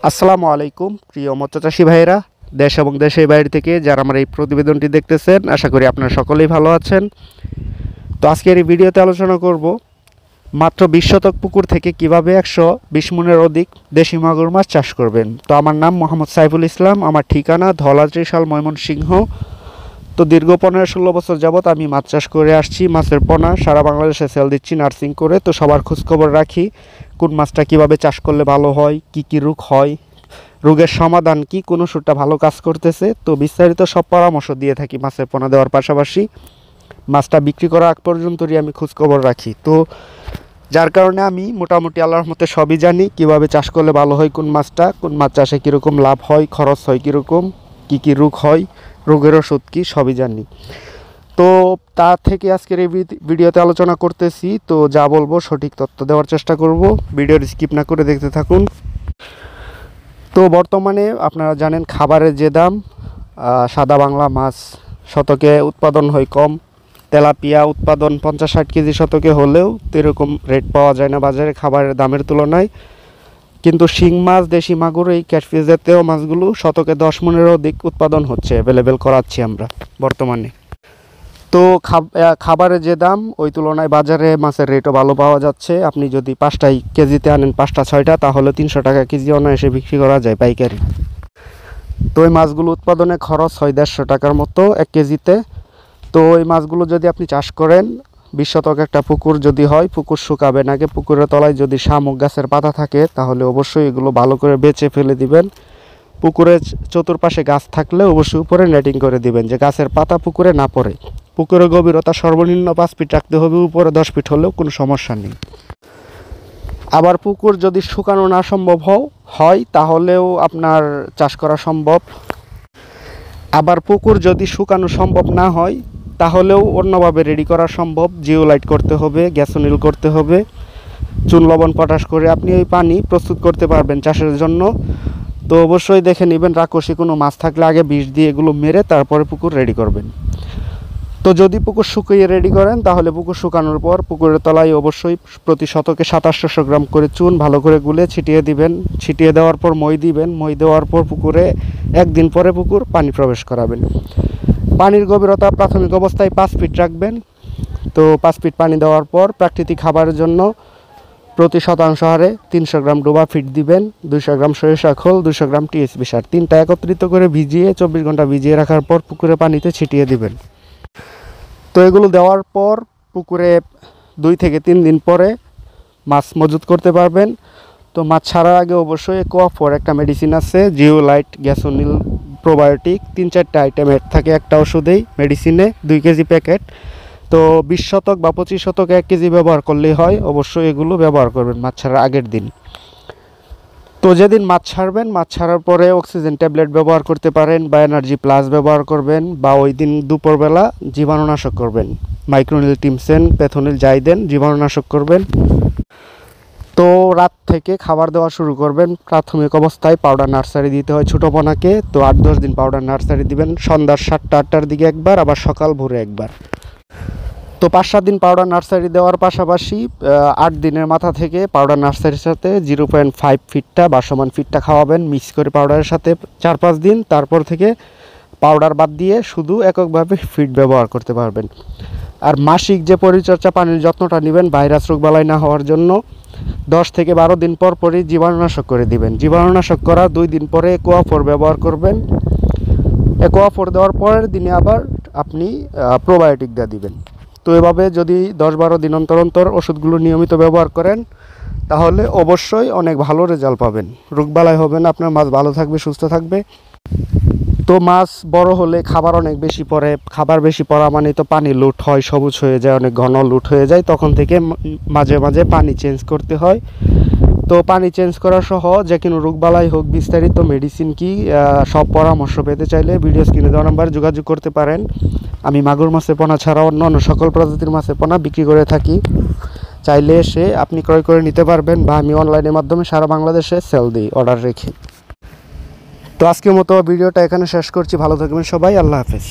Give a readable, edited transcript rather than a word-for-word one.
আসসালামু আলাইকুম প্রিয় মৎস্যচাষী ভাইয়েরা, দেশ এবং দেশের বাইরে থেকে যারা আমার এই প্রতিবেদনটি দেখতেছেন, আশা করি আপনারা সকলেই ভালো আছেন। তো আজকের এই ভিডিওতে আলোচনা করব মাত্র 20 শতক পুকুর থেকে কিভাবে 120 মনের অধিক দেশি মাগুর মাছ চাষ করবেন। তো আমার নাম মোহাম্মদ সাইফুল ইসলাম, আমার ঠিকানা ধলা ত্রিশাল, ময়মনসিংহ। তো দীর্ঘ 15-16 বছর যাবৎ আমি মাছ চাষ করে আসছি। মাছের পোনা সারা বাংলাদেশে সেল দিচ্ছি নার্সিং করে। তো সবার খোঁজখবর রাখি, কোন মাছটা কিভাবে চাষ করলে ভালো হয়, কি কি রোগ হয়, রোগের সমাধান কি, কোন ওষুধটা ভালো কাজ করতেছে। তো বিস্তারিত সব পরামর্শ দিয়ে থাকি মাছের পোনা দেওয়ার পাশাপাশি। মাছটা বিক্রি করা আগ পর্যন্তই আমি খোঁজখবর রাখি। তো যার কারণে আমি মোটামুটি আল্লাহর রহমতে সবই জানি, কিভাবে চাষ করলে ভালো হয়, কোন মাছটা, কোন মাছ চাষে কীরকম লাভ হয়, খরচ হয় কীরকম, কি কি রোগ হয়, রোগের ওষুধ কী, সবই জানি। তো তা থেকে আজকের এই ভিডিওতে আলোচনা করতেছি। তো যা বলবো সঠিক তথ্য দেওয়ার চেষ্টা করব, ভিডিওর স্কিপ না করে দেখতে থাকুন। তো বর্তমানে আপনারা জানেন খাবারের যে দাম, সাদা বাংলা মাছ শতকে উৎপাদন হয় কম, তেলাপিয়া উৎপাদন 50-60 কেজি শতকে হলেও তো এরকম রেট পাওয়া যায় না বাজারে খাবারের দামের তুলনায়। কিন্তু শিং মাছ, দেশি মাগুর, এই ক্যাটফিশ জাতীয় মাছগুলো শতকে 10 মনেরও অধিক উৎপাদন হচ্ছে, অ্যাভেলেবেল করাচ্ছি আমরা বর্তমানে। তো খাবারের যে দাম, ওই তুলনায় বাজারে মাছের রেটও ভালো পাওয়া যাচ্ছে। আপনি যদি 5টাই কেজিতে আনেন, 5টা 6টা, তাহলে 300 টাকা কেজি অনায়াসে বিক্রি করা যায় পাইকারি। তো ওই মাছগুলো উৎপাদনে খরচ হয় 150 টাকার মতো 1 কেজিতে। তো ওই মাছগুলো যদি আপনি চাষ করেন, 20 শতক একটা পুকুর যদি হয়, পুকুর শুকাবেন আগে। পুকুরের তলায় যদি শামুক গাছের পাতা থাকে, তাহলে অবশ্যই এগুলো ভালো করে বেঁচে ফেলে দিবেন। পুকুরের চতুর্পাশে গাছ থাকলে অবশ্যই উপরে নেটিং করে দিবেন, যে গাছের পাতা পুকুরে না পড়ে। পুকুরের গভীরতা সর্বনিম্ন 5 ফিট রাখতে হবে, উপরে 10 ফিট হলেও কোনো সমস্যা নেই। আবার পুকুর যদি শুকানো না সম্ভব হয়, তাহলেও আপনার চাষ করা সম্ভব। আবার পুকুর যদি শুকানো সম্ভব না হয়, তাহলেও অন্যভাবে রেডি করা সম্ভব। জিওলাইট করতে হবে, গ্যাসোনিল করতে হবে, চুন লবণ পটাশ করে আপনি ওই পানি প্রস্তুত করতে পারবেন চাষের জন্য। তো অবশ্যই দেখে নেবেন, রাক্ষসী কোনো মাছ থাকলে আগে বিষ দিয়ে এগুলো মেরে তারপরে পুকুর রেডি করবেন। তো যদি পুকুর শুকিয়ে রেডি করেন, তাহলে পুকুর শুকানোর পর পুকুরের তলায় অবশ্যই প্রতি শতকে 2700 গ্রাম করে চুন ভালো করে গুলে ছিটিয়ে দিবেন। ছিটিয়ে দেওয়ার পর মই দিবেন। মই দেওয়ার পর পুকুরে একদিন পরে পুকুর পানি প্রবেশ করাবেন। পানির গভীরতা প্রাথমিক অবস্থায় 5 ফিট রাখবেন। তো 5 ফিট পানি দেওয়ার পর প্রাকৃতিক খাবারের জন্য প্রতি শতাংশ হারে 300 গ্রাম ডোবা ফিট দিবেন, 200 গ্রাম সরিষা খোল, 200 গ্রাম টিএসপি সার, 3টা একত্রিত করে ভিজিয়ে 24 ঘন্টা ভিজিয়ে রাখার পর পুকুরে পানিতে ছিটিয়ে দিবেন। তো এগুলো দেওয়ার পর পুকুরে 2 থেকে 3 দিন পরে মাছ মজুত করতে পারবেন। তো মাছ ছাড়ার আগে অবশ্যই কোয়াফোর একটা মেডিসিন আছে, জিওলাইট, গ্যাসোনিল, প্রোবায়োটিক, 3-4টা আইটেম এড থাকে একটা ওষুধেই, মেডিসিনে 2 কেজি প্যাকেট। তো 20 শতক বা 25 শতক 1 কেজি ব্যবহার করলেই হয়। অবশ্যই এগুলো ব্যবহার করবেন মাছ ছাড়ার আগের দিন। তো যেদিন মাছ ছাড়বেন, মাছ ছাড়ার পরে অক্সিজেন ট্যাবলেট ব্যবহার করতে পারেন, বা এনার্জি প্লাস ব্যবহার করবেন, বা ওই দিন দুপুরবেলা জীবাণুনাশক করবেন, মাইক্রোনিল, টিমসেন, প্যাথোনিল যাই দেন, জীবাণুনাশক করবেন। তো রাত থেকে খাবার দেওয়া শুরু করবেন। প্রাথমিক অবস্থায় পাউডার নার্সারি দিতে হয় ছোটো পোনাকে। তো 8-10 দিন পাউডার নার্সারি দিবেন, সন্ধ্যা 7টা-8টার দিকে একবার, আবার সকাল ভোরে একবার। তো 5-7 দিন পাউডার নার্সারি দেওয়ার পাশাপাশি 8 দিনের মাথা থেকে পাউডার নার্সারির সাথে 0.5 ফিটটা বা সমান ফিটটা খাওয়াবেন মিক্স করে পাউডারের সাথে 4-5 দিন। তারপর থেকে পাউডার বাদ দিয়ে শুধু এককভাবে ফিড ব্যবহার করতে পারবেন। আর মাসিক যে পরিচর্যা, পানির যত্নটা নেবেন ভাইরাস রোগবালাই না হওয়ার জন্য। 10 থেকে 12 দিন পর পরই জীবাণুনাশক করে দিবেন। জীবাণুনাশক করার 2 দিন পরে কোয়াফোর ব্যবহার করবেন। কোয়াফোর দেওয়ার পরের দিনে আবার আপনি প্রোবায়োটিক দিয়ে দিবেন। তো এভাবে যদি 10-12 দিন অন্তর অন্তর ওষুধগুলো নিয়মিত ব্যবহার করেন, তাহলে অবশ্যই অনেক ভালো রেজাল্ট পাবেন। রোগবালাই হবে না, আপনার মাছ ভালো থাকবে, সুস্থ থাকবে। তো মাছ বড় হলে খাবার অনেক বেশি পড়ে। খাবার বেশি পড়া মানে তো পানি লুট হয়, সবুজ হয়ে যায়, অনেক ঘন লুট হয়ে যায়। তখন থেকে মাঝে মাঝে পানি চেঞ্জ করতে হয়। তো পানি চেঞ্জ করা সহ যে কোনো রোগবালাই হোক, বিস্তারিত মেডিসিন কি, সব পরামর্শ পেতে চাইলে ভিডিও স্ক্রিনে দেওয়া নাম্বারে যোগাযোগ করতে পারেন। আমি মাগুর মাছের পোনা ছাড়াও অন্য সকল প্রজাতির মাছের পোনা বিক্রি করে থাকি। চাইলে এসে আপনি ক্রয় করে নিতে পারবেন, বা আমি অনলাইনের মাধ্যমে সারা বাংলাদেশে সেল দিই অর্ডার রেখে। তো আজকের মতো ভিডিওটা এখানে শেষ করছি। ভালো থাকবেন সবাই, আল্লাহ হাফেজ।